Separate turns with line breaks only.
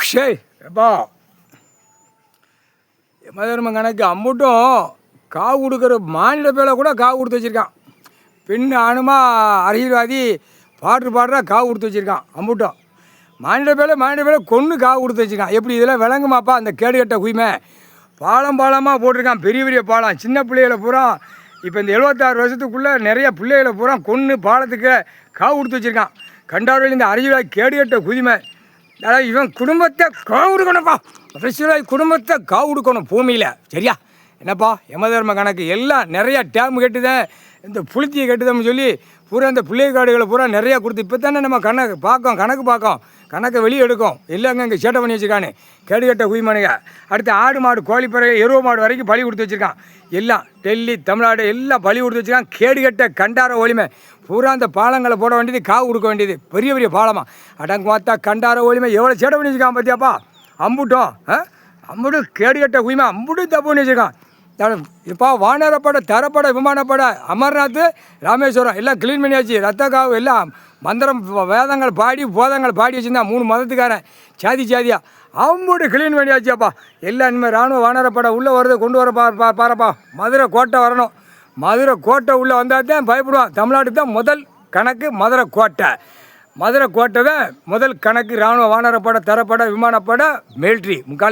சரி எப்பா யமதர்ம கணக்கு அம்புட்டும் காவு கொடுக்குற மாநில பேரை கூட காவு கொடுத்து வச்சுருக்கான். பெண் ஆணுமா அரசியல்வாதி பாடுறா காவு கொடுத்து வச்சுருக்கான். அம்புட்டும் மாநில பேரை கொன்று காவு கொடுத்து வச்சுருக்கான். எப்படி இதெல்லாம் விளங்குமாப்பா? அந்த கேடுகட்ட குய்மை பாலமாக போட்டிருக்கான். பெரிய பெரிய பாலம் சின்ன பிள்ளைகளை பூரா இப்போ இந்த 76 வருஷத்துக்குள்ளே நிறைய பிள்ளைகளை பூரா கொன்று பாலத்துக்கு காவு கொடுத்து வச்சுருக்கான். கண்டாரில் இந்த அரசியல்வாதி கேடுகட்ட குதிமை. அதாவது இவன் குடும்பத்தை காவு கொடுக்கணும்ப்பா. அரசியல்வாதி குடும்பத்தை காவு கொடுக்கணும் பூமியில். சரியா? என்னப்பா யமதர்ம கணக்கு எல்லாம் நிறையா டேம் கட்டுதான், இந்த புளுத்தியை கட்டுதம்னு சொல்லி பூரா இந்த பிள்ளை காடுகளை பூரா நிறையா கொடுத்து இப்போ தானே நம்ம கணக்கு பார்க்கோம் கணக்கை வெளியே எடுக்கும். இல்லைங்க இங்கே சேட்டை பண்ணி வச்சுருக்கானு கேடுகட்ட குய்மனுங்க. அடுத்து ஆடு மாடு கோழிப்பறை எருவ மாடு வரைக்கும் பலி கொடுத்து வச்சுருக்கான். எல்லாம் டெல்லி தமிழ்நாடு எல்லாம் பலி கொடுத்து வச்சுருக்கான். கேடுகட்ட கண்டார ஒளிமை பூரா அந்த பாலங்களை போட வேண்டியது, காவு கொடுக்க வேண்டியது. பெரிய பெரிய பாலமாக அடங்கு பார்த்தா கண்டார ஒளிமை எவ்வளோ சேட்டை பண்ணி வச்சுருக்கான் பார்த்தியாப்பா? அம்புட்டும் அம்புட்டு கேடுகட்ட குய்மை அம்புட்டு தப்பு பண்ணி வச்சுருக்கான். இப்போ வானரப்பட தரப்பட விமானப்பட அமர்நாத் ராமேஸ்வரம் எல்லாம் க்ளீன் பண்ணியாச்சு. ரத்த காவு எல்லாம் மந்திரம் வேதங்கள் பாடி போதங்கள் பாடி வச்சுருந்தான். 3 மதத்துக்காரன் ஜாதியாக அம்புட்டு க்ளீன் பண்ணியாச்சுப்பா. எல்லாம் இனிமேல் ராணுவ வானரப்பட உள்ளே வரதை கொண்டு வர பாருப்பா. மதுரை கோட்டை வரணும். மதுரை கோட்டை உள்ளே வந்தால் தான் பயப்படுவான். தமிழ்நாட்டுக்கு தான் முதல் கணக்கு மதுரை கோட்டை. மதுரை கோட்டை தான் முதல் கணக்கு. ராணுவ வானரப்பட தரப்பட விமானப்பட மிலிட்ரி முக்கால்